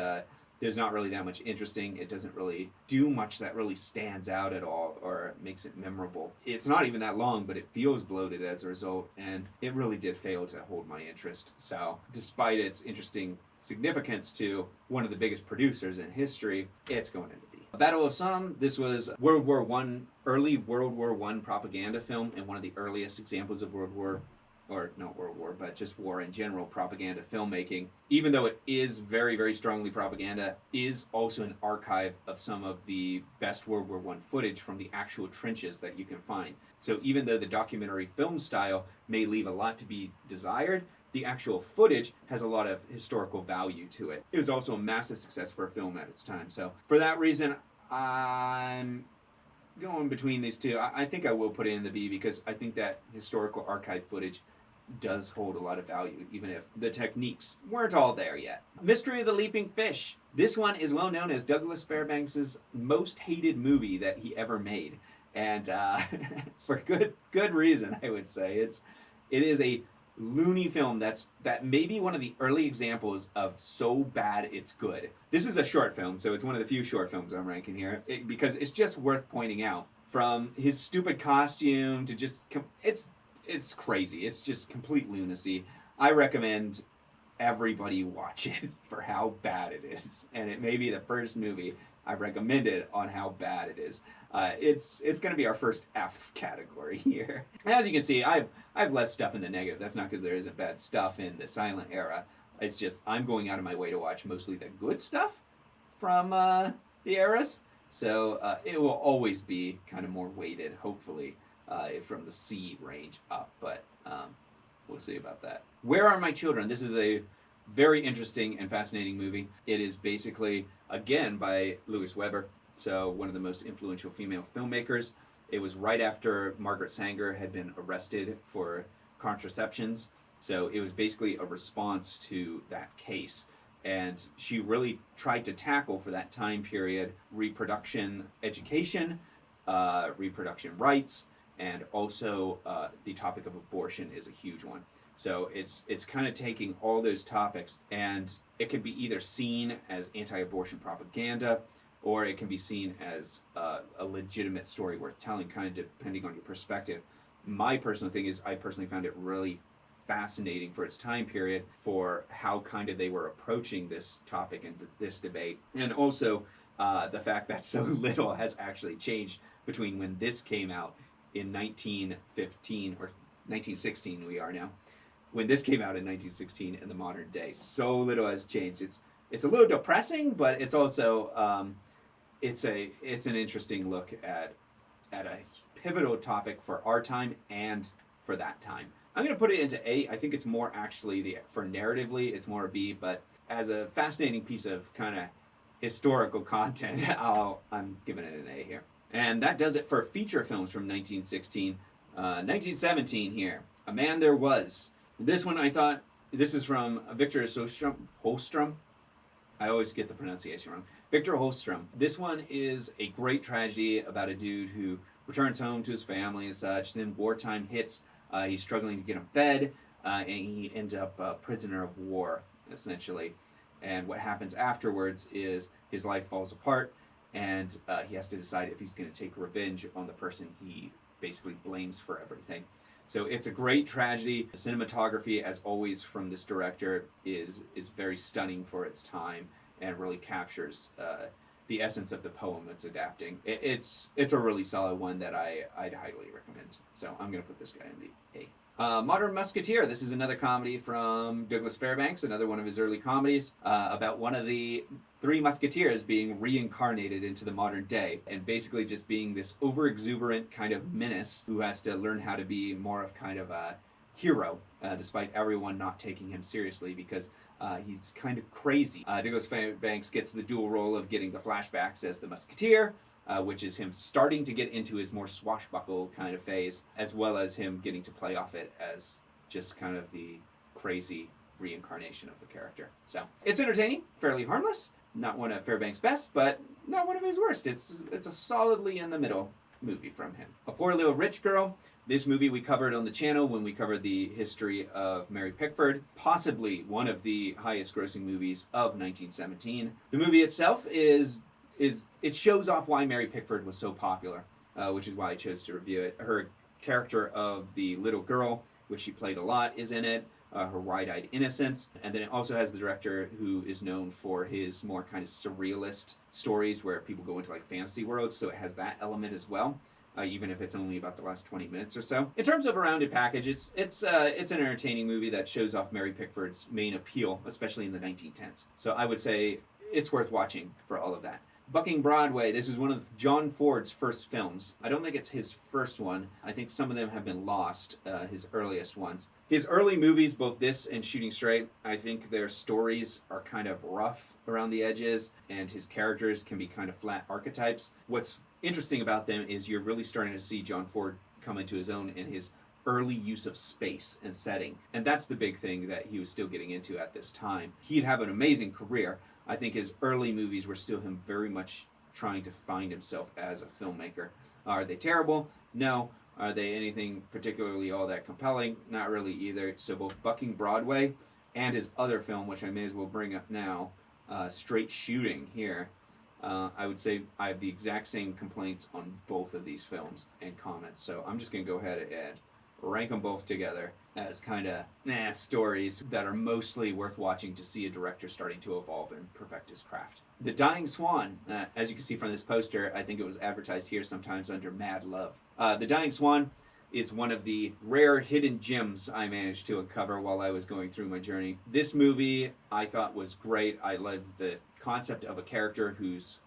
[SPEAKER 2] there's not really that much interesting. It doesn't really do much that really stands out at all or makes it memorable. It's not even that long, but it feels bloated as a result, and it really did fail to hold my interest. So, despite its interesting significance to one of the biggest producers in history, it's going into B. Battle of Somme, this was World War One, early World War One propaganda film, and one of the earliest examples of not World War, but just war in general, propaganda filmmaking. Even though it is very, very strongly propaganda, is also an archive of some of the best World War One footage from the actual trenches that you can find. So even though the documentary film style may leave a lot to be desired, the actual footage has a lot of historical value to it. It was also a massive success for a film at its time. So for that reason, I'm going between these two. I think I will put it in the B because I think that historical archive footage does hold a lot of value, even if the techniques weren't all there yet. Mystery of the Leaping Fish. This one is well known as Douglas Fairbanks' most hated movie that he ever made, and for good reason, I would say. It is a loony film that may be one of the early examples of so bad it's good. This is a short film, so it's one of the few short films I'm ranking here, because it's just worth pointing out. From his stupid costume to just it's crazy. It's just complete lunacy. I recommend everybody watch it for how bad it is. And it may be the first movie I've recommended on how bad it is. It's going to be our first F category here. As you can see, I've less stuff in the negative. That's not because there isn't bad stuff in the silent era. It's just I'm going out of my way to watch mostly the good stuff from the eras. So it will always be kind of more weighted, hopefully, from the C range up, but we'll see about that. Where Are My Children? This is a very interesting and fascinating movie. It is basically, again, by Louise Weber, so one of the most influential female filmmakers. It was right after Margaret Sanger had been arrested for contraceptions, so it was basically a response to that case. And she really tried to tackle, for that time period, reproduction education, reproduction rights, and also the topic of abortion is a huge one. So it's kind of taking all those topics, and it can be either seen as anti-abortion propaganda, or it can be seen as a legitimate story worth telling, kind of depending on your perspective. My personal thing is I personally found it really fascinating for its time period, for how kind of they were approaching this topic and this debate, and also the fact that so little has actually changed between when this came out in 1915 or 1916 we are now, when this came out in 1916 in the modern day. So little has changed. It's a little depressing, but it's also it's an interesting look at a pivotal topic for our time and for that time. I'm going to put it into A. I think it's more actually, for narratively, it's more a B, but as a fascinating piece of kind of historical content, I'm giving it an A here. And that does it for feature films from 1916. 1917 here, A Man There Was. This one I thought, this is from Victor Holstrom. I always get the pronunciation wrong. Victor Holstrom. This one is a great tragedy about a dude who returns home to his family and such. Then wartime hits. He's struggling to get him fed, and he ends up a prisoner of war, essentially. And what happens afterwards is his life falls apart, and he has to decide if he's going to take revenge on the person he basically blames for everything. So it's a great tragedy. The cinematography, as always, from this director is very stunning for its time and really captures the essence of the poem it's adapting. It's a really solid one that I'd highly recommend. So I'm going to put this guy in the A. Modern Musketeer. This is another comedy from Douglas Fairbanks, another one of his early comedies, about one of the three musketeers being reincarnated into the modern day, and basically just being this over-exuberant kind of menace who has to learn how to be more of kind of a hero, despite everyone not taking him seriously, because he's kind of crazy. Douglas Fairbanks gets the dual role of getting the flashbacks as the musketeer, which is him starting to get into his more swashbuckle kind of phase, as well as him getting to play off it as just kind of the crazy reincarnation of the character. So it's entertaining, fairly harmless, not one of Fairbanks' best, but not one of his worst. It's a solidly in the middle movie from him. A Poor Little Rich Girl. This movie we covered on the channel when we covered the history of Mary Pickford, possibly one of the highest grossing movies of 1917. The movie itself it shows off why Mary Pickford was so popular, which is why I chose to review it. Her character of the little girl, which she played a lot, is in it. Her wide-eyed innocence, and then it also has the director who is known for his more kind of surrealist stories where people go into like fantasy worlds, so it has that element as well. Even if it's only about the last 20 minutes or so. In terms of a rounded package, it's an entertaining movie that shows off Mary Pickford's main appeal, especially in the 1910s. So I would say it's worth watching for all of that. Bucking Broadway, this is one of John Ford's first films. I don't think it's his first one. I think some of them have been lost, his earliest ones. His early movies, both this and Shooting Straight, I think their stories are kind of rough around the edges, and his characters can be kind of flat archetypes. What's interesting about them is you're really starting to see John Ford come into his own in his early use of space and setting. And that's the big thing that he was still getting into at this time. He'd have an amazing career. I think his early movies were still him very much trying to find himself as a filmmaker. Are they terrible? No. Are they anything particularly all that compelling? Not really either. So both Bucking Broadway and his other film, which I may as well bring up now, Straight Shooting here, I would say I have the exact same complaints on both of these films and comments. So I'm just going to go ahead and rank them both together as kind of stories that are mostly worth watching to see a director starting to evolve and perfect his craft. The Dying Swan, as you can see from this poster, I think it was advertised here sometimes under Mad Love. The Dying Swan is one of the rare hidden gems I managed to uncover while I was going through my journey. This movie I thought was great. I loved the concept of a character who's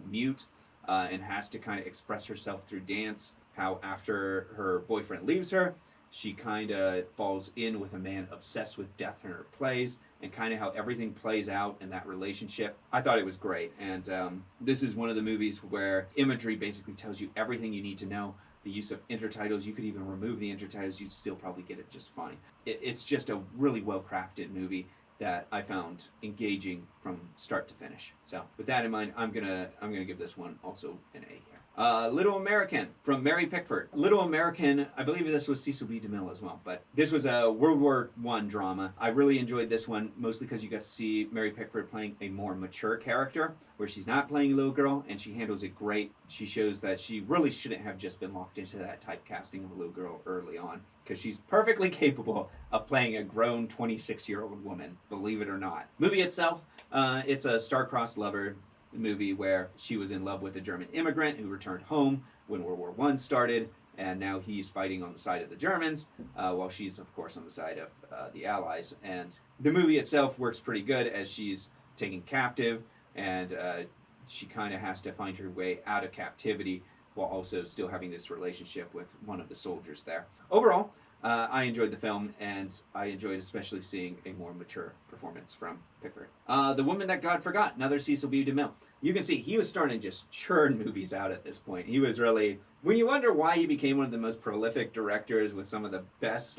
[SPEAKER 2] mute and has to kind of express herself through dance. How after her boyfriend leaves her, she kind of falls in with a man obsessed with death in her plays, and kind of how everything plays out in that relationship. I thought it was great, and this is one of the movies where imagery basically tells you everything you need to know. The use of intertitles, you could even remove the intertitles, you'd still probably get it just fine. It's just a really well-crafted movie that I found engaging from start to finish. So with that in mind, I'm gonna give this one also an A here. Little American from Mary Pickford. Little American, I believe this was Cecil B. DeMille as well, but this was a World War I drama. I really enjoyed this one, mostly because you got to see Mary Pickford playing a more mature character, where she's not playing a little girl, and she handles it great. She shows that she really shouldn't have just been locked into that typecasting of a little girl early on, because she's perfectly capable of playing a grown 26-year-old woman, believe it or not. Movie itself, it's a star-crossed lover movie where she was in love with a German immigrant who returned home when World War I started, and now he's fighting on the side of the Germans, while she's, of course, on the side of the Allies. And the movie itself works pretty good as she's taken captive, and she kind of has to find her way out of captivity while also still having this relationship with one of the soldiers there. Overall, I enjoyed the film, and I enjoyed especially seeing a more mature performance from Pickford. The Woman That God Forgot, another Cecil B. DeMille. You can see he was starting to just churn movies out at this point. He was really, when you wonder why he became one of the most prolific directors with some of the best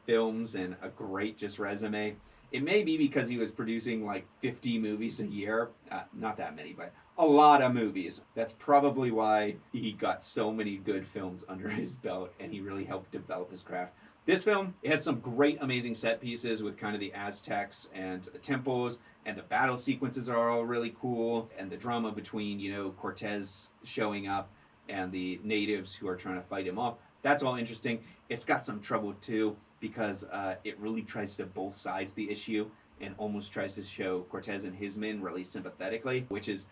[SPEAKER 2] films and a great just resume, it may be because he was producing 50 movies a year. Not that many, but a lot of movies. That's probably why he got so many good films under his belt, and he really helped develop his craft. This film, it has some great, amazing set pieces with kind of the Aztecs and the temples, and the battle sequences are all really cool, and the drama between, Cortez showing up and the natives who are trying to fight him off. That's all interesting. It's got some trouble, too, because it really tries to both sides the issue and almost tries to show Cortez and his men really sympathetically, which is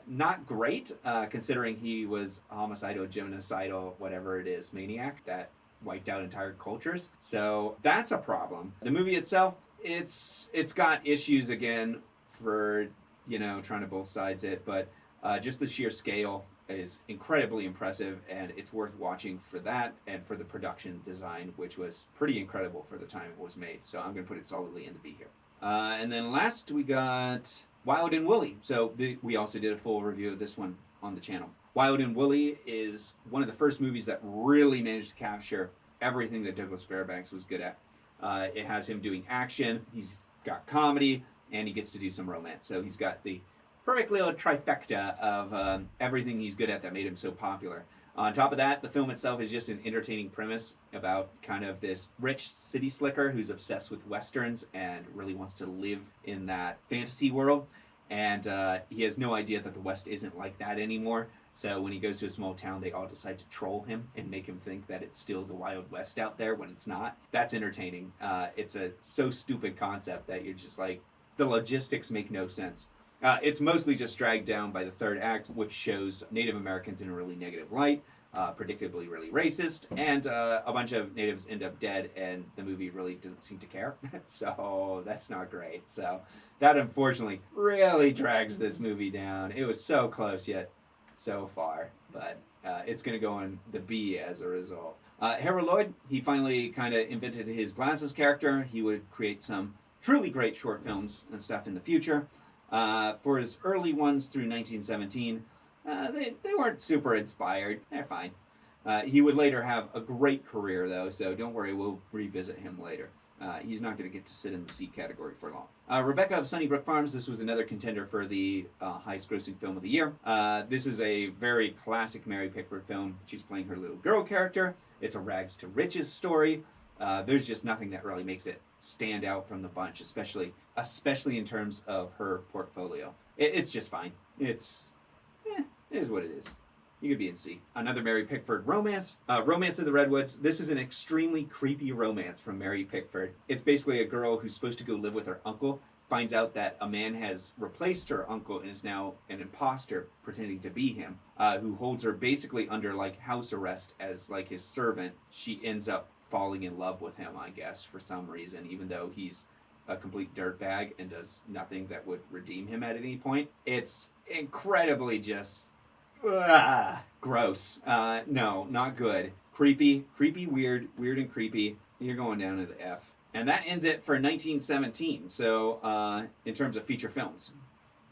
[SPEAKER 2] not great, considering he was a homicidal, genocidal, whatever it is, maniac that wiped out entire cultures. So that's a problem. The movie itself, it's got issues again for, trying to both sides it, but just the sheer scale is incredibly impressive, and it's worth watching for that and for the production design, which was pretty incredible for the time it was made. So I'm going to put it solidly in the B here. And then last we got Wild and Woolly. So we also did a full review of this one on the channel. Wild and Woolly is one of the first movies that really managed to capture everything that Douglas Fairbanks was good at. It has him doing action, he's got comedy, and he gets to do some romance. So he's got the perfect little trifecta of everything he's good at that made him so popular. On top of that, the film itself is just an entertaining premise about kind of this rich city slicker who's obsessed with westerns and really wants to live in that fantasy world. And he has no idea that the West isn't like that anymore. So when he goes to a small town, they all decide to troll him and make him think that it's still the Wild West out there when it's not. That's entertaining. It's a so stupid concept that you're just like, the logistics make no sense. It's mostly just dragged down by the third act, which shows Native Americans in a really negative light, predictably really racist, and a bunch of natives end up dead, and the movie really doesn't seem to care. So that's not great. So that unfortunately really drags this movie down. It was so close yet so far, but it's going to go on the B as a result. Harold Lloyd, he finally kind of invented his glasses character. He would create some truly great short films and stuff in the future. For his early ones through 1917, they weren't super inspired. They're fine. He would later have a great career, though, so don't worry, we'll revisit him later. He's not going to get to sit in the C category for long. Rebecca of Sunnybrook Farms, this was another contender for the highest grossing film of the year. This is a very classic Mary Pickford film. She's playing her little girl character. It's a rags to riches story. There's just nothing that really makes it stand out from the bunch, especially in terms of her portfolio. It's just fine. It is what it is. You could be in C. Another Mary Pickford romance. Romance of the Redwoods. This is an extremely creepy romance from Mary Pickford. It's basically a girl who's supposed to go live with her uncle, finds out that a man has replaced her uncle and is now an imposter pretending to be him, who holds her basically under like house arrest as like his servant. She ends up falling in love with him, I guess, for some reason, even though he's a complete dirtbag and does nothing that would redeem him at any point. It's incredibly just gross. No, not good. Creepy, weird and creepy. You're going down to the F. And that ends it for 1917, so in terms of feature films.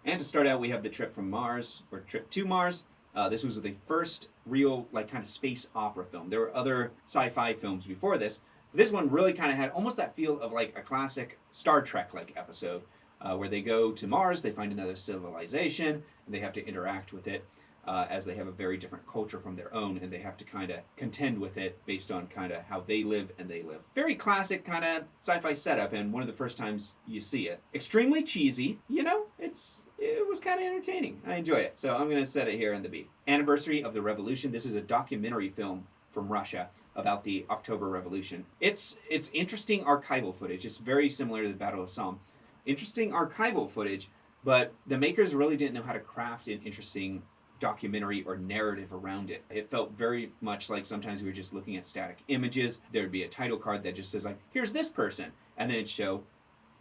[SPEAKER 2] And to start out, we have The Trip from Mars, or Trip to Mars. This was the first real, like, kind of space opera film. There were other sci-fi films before this. This one really kind of had almost that feel of, like, a classic Star Trek-like episode, where they go to Mars, they find another civilization, and they have to interact with it, as they have a very different culture from their own, and they have to kind of contend with it based on kind of how they live and they live. Very classic kind of sci-fi setup, and one of the first times you see it. Extremely cheesy, you know? It was kind of entertaining. I enjoyed it. So I'm going to set it here in the B. Anniversary of the Revolution. This is a documentary film from Russia about the October Revolution. It's interesting archival footage. It's very similar to the Battle of Somme. Interesting archival footage, but the makers really didn't know how to craft an interesting documentary or narrative around it. It felt very much like sometimes we were just looking at static images. There would be a title card that just says like, here's this person, and then it'd show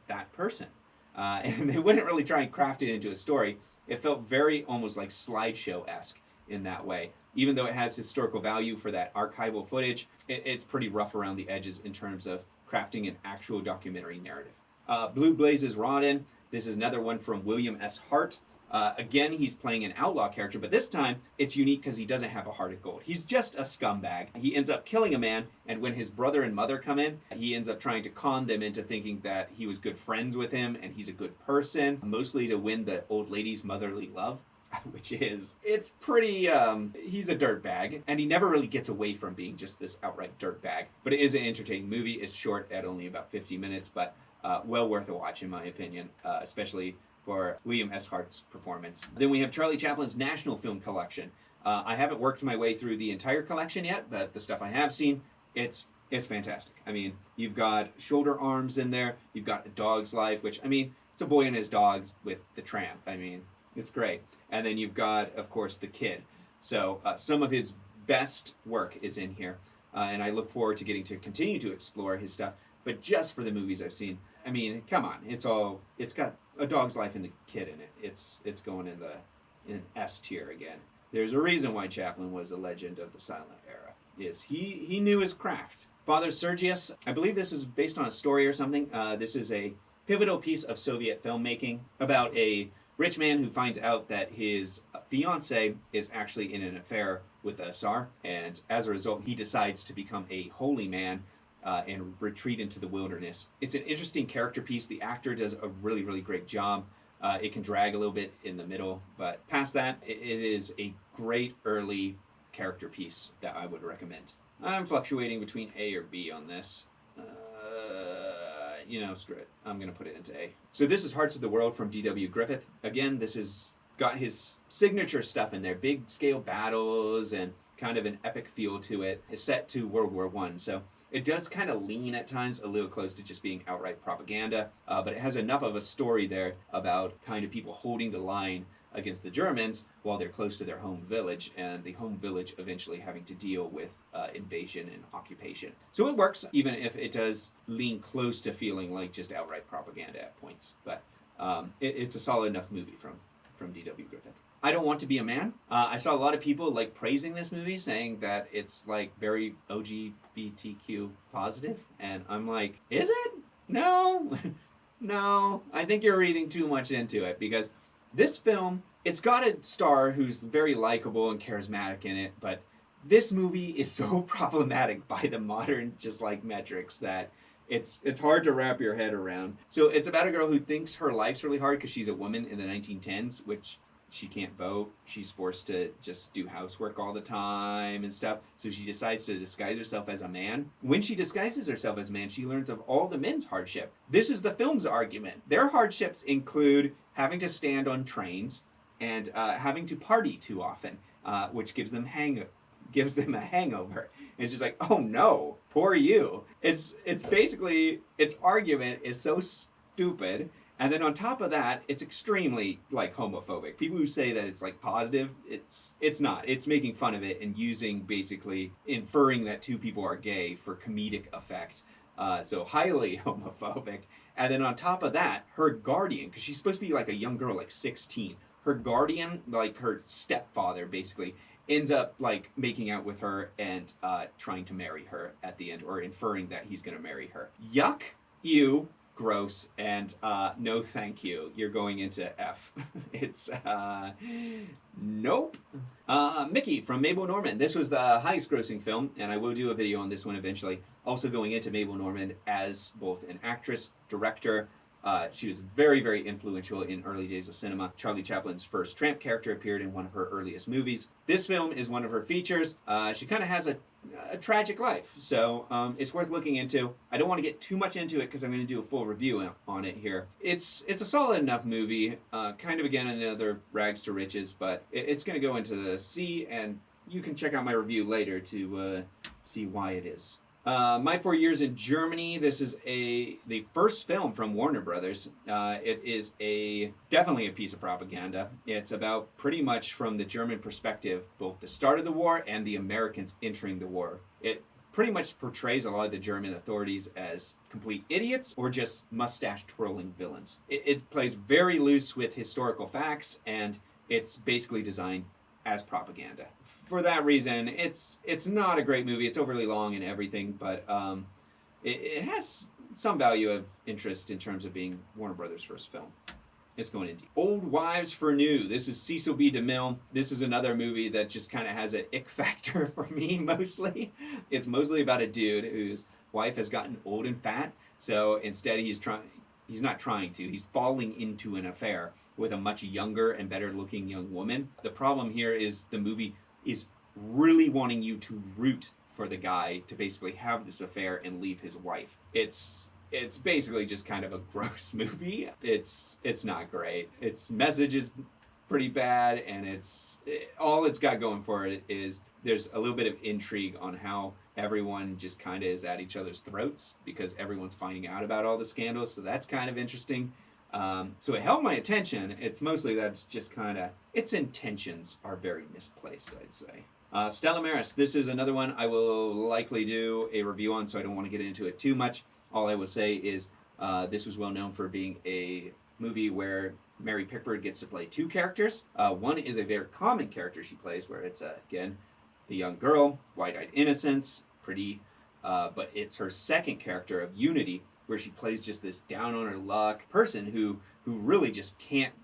[SPEAKER 2] that person. And they wouldn't really try and craft it into a story. It felt very almost like slideshow-esque in that way. Even though it has historical value for that archival footage, it's pretty rough around the edges in terms of crafting an actual documentary narrative. Blue Blazes Rawdon. This is another one from William S. Hart. Again, he's playing an outlaw character, but this time it's unique because he doesn't have a heart of gold. He's just a scumbag. He ends up killing a man, and when his brother and mother come in, he ends up trying to con them into thinking that he was good friends with him and he's a good person, mostly to win the old lady's motherly love. Which is, it's pretty, he's a dirtbag, and he never really gets away from being just this outright dirtbag. But it is an entertaining movie. It's short at only about 50 minutes, but well worth a watch in my opinion, especially for William S. Hart's performance. Then we have Charlie Chaplin's National Film Collection. I haven't worked my way through the entire collection yet, but the stuff I have seen, it's fantastic. I mean, you've got Shoulder Arms in there, you've got A Dog's Life, which, I mean, it's a boy and his dog with the tramp. I mean, it's great. And then you've got, of course, The Kid. So some of his best work is in here, and I look forward to getting to continue to explore his stuff. But just for the movies I've seen, I mean, come on, it's got A Dog's Life and The Kid in it. It's going in S tier again. There's a reason why Chaplin was a legend of the silent era. Is he knew his craft. Father Sergius, I believe this was based on a story or something. This is a pivotal piece of Soviet filmmaking about a rich man who finds out that his fiancée is actually in an affair with a Tsar, and as a result, he decides to become a holy man and retreat into the wilderness. It's an interesting character piece. The actor does a really, really great job. It can drag a little bit in the middle, but past that, it is a great early character piece that I would recommend. I'm fluctuating between A or B on this. Screw it. I'm going to put it into A. So this is Hearts of the World from D.W. Griffith. Again, this has got his signature stuff in there. Big scale battles and kind of an epic feel to it. It's set to World War I, so it does kind of lean at times a little close to just being outright propaganda, but it has enough of a story there about kind of people holding the line against the Germans while they're close to their home village, and the home village eventually having to deal with invasion and occupation. So it works, even if it does lean close to feeling like just outright propaganda at points. But it's a solid enough movie from D.W. Griffith. I Don't Want to Be a Man. I saw a lot of people like praising this movie, saying that it's like very LGBTQ positive, and I'm like, is it? No, no. I think you're reading too much into it, because this film, it's got a star who's very likable and charismatic in it, but this movie is so problematic by the modern just like metrics that it's hard to wrap your head around. So it's about a girl who thinks her life's really hard because she's a woman in the 1910s, which she can't vote. She's forced to just do housework all the time and stuff. So she decides to disguise herself as a man. When she disguises herself as a man, she learns of all the men's hardship. This is the film's argument. Their hardships include having to stand on trains and having to party too often, which gives them a hangover. And it's just like, oh no, poor you. It's basically, its argument is so stupid. And then on top of that, it's extremely like homophobic. People who say that it's like positive, it's not. It's making fun of it and basically inferring that two people are gay for comedic effect. So highly homophobic. And then on top of that, her guardian, because she's supposed to be like a young girl, like 16. Her guardian, like her stepfather, basically ends up like making out with her and trying to marry her at the end, or inferring that he's going to marry her. Yuck, ew, gross, and no thank you. You're going into F. It's nope. Mickey from Mabel Normand. This was the highest grossing film, and I will do a video on this one eventually. Also going into Mabel Normand as both an actress, director. She was very, very influential in early days of cinema. Charlie Chaplin's first tramp character appeared in one of her earliest movies. This film is one of her features. She kind of has a tragic life, so it's worth looking into. I don't want to get too much into it because I'm going to do a full review on it here. It's a solid enough movie. Kind of, again, another rags to riches, but it's going to go into the C, and you can check out my review later to see why it is. My 4 Years in Germany. This is the first film from Warner Brothers. It is definitely a piece of propaganda. It's about pretty much from the German perspective, both the start of the war and the Americans entering the war. It pretty much portrays a lot of the German authorities as complete idiots or just mustache-twirling villains. It plays very loose with historical facts, and it's basically designed as propaganda. For that reason, it's not a great movie. It's overly long and everything, but it has some value of interest in terms of being Warner Brothers' first film. It's going into Old Wives for New. This is Cecil B. DeMille. This is another movie that just kind of has an ick factor for me, mostly. It's mostly about a dude whose wife has gotten old and fat, so instead he's falling into an affair with a much younger and better looking young woman. The problem here is the movie is really wanting you to root for the guy to basically have this affair and leave his wife. It's basically just kind of a gross movie. It's not great. Its message is pretty bad, and all it's got going for it is there's a little bit of intrigue on how everyone just kind of is at each other's throats because everyone's finding out about all the scandals, so that's kind of interesting. So it held my attention. It's mostly that it's just kind of, its intentions are very misplaced, I'd say. Stella Maris, this is another one I will likely do a review on, so I don't want to get into it too much. All I will say is this was well known for being a movie where Mary Pickford gets to play two characters. One is a very common character she plays, where it's, again, the young girl, wide-eyed innocence, pretty, but it's her second character of Unity, where she plays just this down-on-her-luck person who really just can't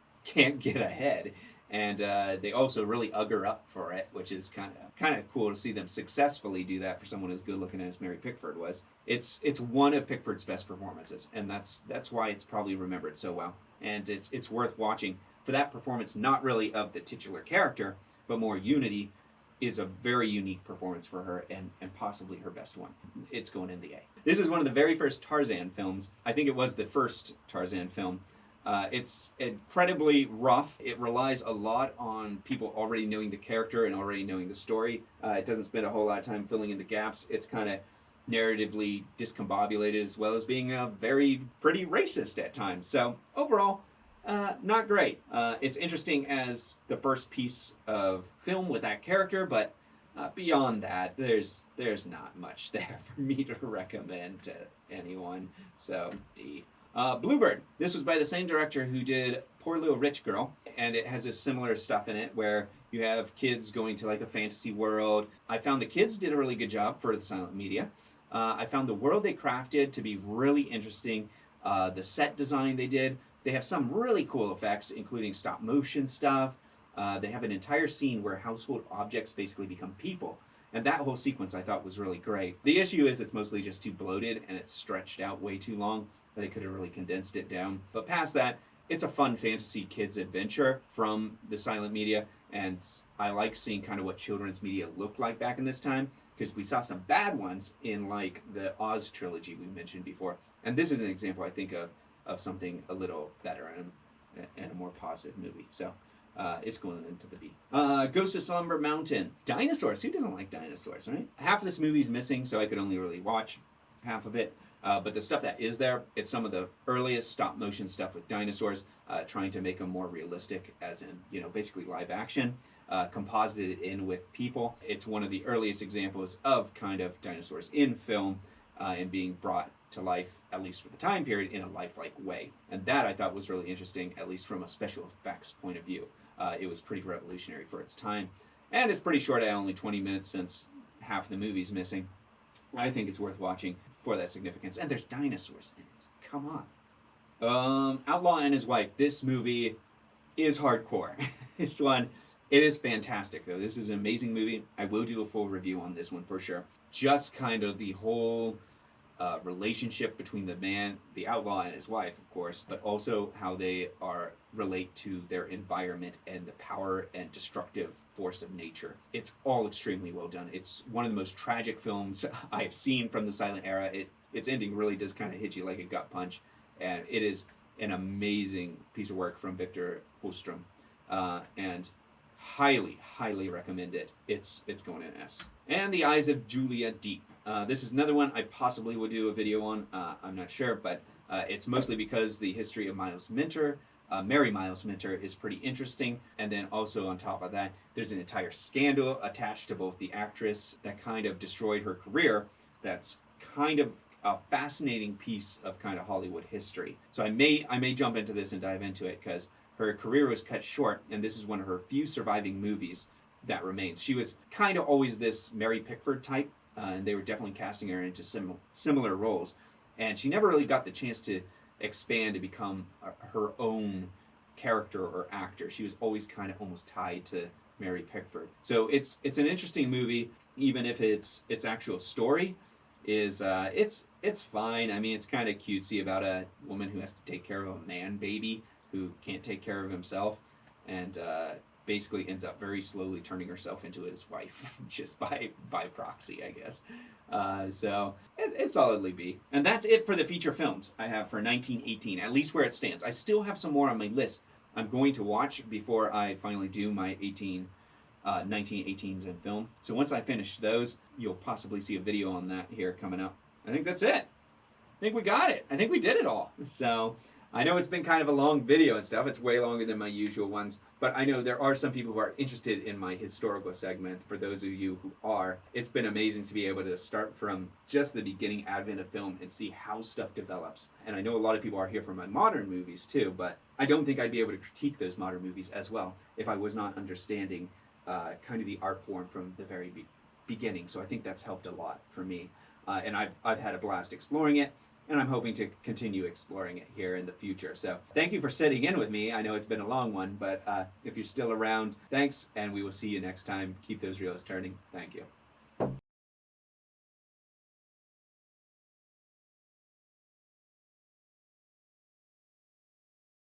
[SPEAKER 2] get ahead. And they also really ugg her up for it, which is kind of cool to see them successfully do that for someone as good-looking as Mary Pickford was. It's one of Pickford's best performances, and that's why it's probably remembered so well. And it's worth watching for that performance, not really of the titular character, but more Unity is a very unique performance for her and possibly her best one. It's going in the A. This is one of the very first Tarzan films. I think it was the first Tarzan film. It's incredibly rough. It relies a lot on people already knowing the character and already knowing the story. It doesn't spend a whole lot of time filling in the gaps. It's kind of narratively discombobulated as well as being pretty racist at times. So overall, not great. It's interesting as the first piece of film with that character, but beyond that, there's not much there for me to recommend to anyone. So D. Bluebird. This was by the same director who did Poor Little Rich Girl, and it has a similar stuff in it where you have kids going to like a fantasy world. I found the kids did a really good job for the silent media. I found the world they crafted to be really interesting. The set design they did. They have some really cool effects, including stop motion stuff. They have an entire scene where household objects basically become people. And that whole sequence I thought was really great. The issue is it's mostly just too bloated and it's stretched out way too long. They could have really condensed it down. But past that, it's a fun fantasy kids adventure from the silent media. And I like seeing kind of what children's media looked like back in this time, because we saw some bad ones in like the Oz trilogy we mentioned before. And this is an example, I think, of something a little better and a more positive movie. So it's going into the B. Ghost of Slumber Mountain. Dinosaurs. Who doesn't like dinosaurs, right? Half of this movie's missing, so I could only really watch half of it. But the stuff that is there, it's some of the earliest stop motion stuff with dinosaurs, trying to make them more realistic, as in, basically live action, composited in with people. It's one of the earliest examples of kind of dinosaurs in film and being brought to life, at least for the time period, in a lifelike way. And that I thought was really interesting, at least from a special effects point of view. It was pretty revolutionary for its time. And it's pretty short, only 20 minutes since half the movie's missing. I think it's worth watching for that significance. And there's dinosaurs in it. Come on. Outlaw and His Wife. This movie is hardcore. This one, it is fantastic, though. This is an amazing movie. I will do a full review on this one for sure. Just kind of the whole relationship between the outlaw and his wife, of course, but also how they relate to their environment and the power and destructive force of nature. It's all extremely well done. It's one of the most tragic films I've seen from the silent era. Its ending really does kind of hit you like a gut punch, and it is an amazing piece of work from Victor Holstrom, and highly, highly recommend it. It's going in S. And The Eyes of Julia Deep. This is another one I possibly will do a video on. I'm not sure, but it's mostly because the history of Miles Minter, Mary Miles Minter, is pretty interesting. And then also on top of that, there's an entire scandal attached to both the actress that kind of destroyed her career. That's kind of a fascinating piece of kind of Hollywood history. So I may jump into this and dive into it, because her career was cut short, and this is one of her few surviving movies that remains. She was kind of always this Mary Pickford type, and they were definitely casting her into similar roles. And she never really got the chance to expand to become her own character or actor. She was always kind of almost tied to Mary Pickford. So it's an interesting movie, even if its actual story is it's fine. I mean, it's kind of cutesy about a woman who has to take care of a man baby who can't take care of himself, and basically ends up very slowly turning herself into his wife, just by proxy, I guess. So it's solidly B. And that's it for the feature films I have for 1918, at least where it stands. I still have some more on my list I'm going to watch before I finally do my 1918s in film. So once I finish those, you'll possibly see a video on that here coming up. I think that's it. I think we got it. I think we did it all. So I know it's been kind of a long video and stuff. It's way longer than my usual ones. But I know there are some people who are interested in my historical segment. For those of you who are, it's been amazing to be able to start from just the beginning advent of film and see how stuff develops. And I know a lot of people are here for my modern movies too, but I don't think I'd be able to critique those modern movies as well if I was not understanding kind of the art form from the very beginning. So I think that's helped a lot for me. And I've had a blast exploring it. And I'm hoping to continue exploring it here in the future. So thank you for sitting in with me. I know it's been a long one, but if you're still around, thanks, and we will see you next time. Keep those reels turning. Thank you.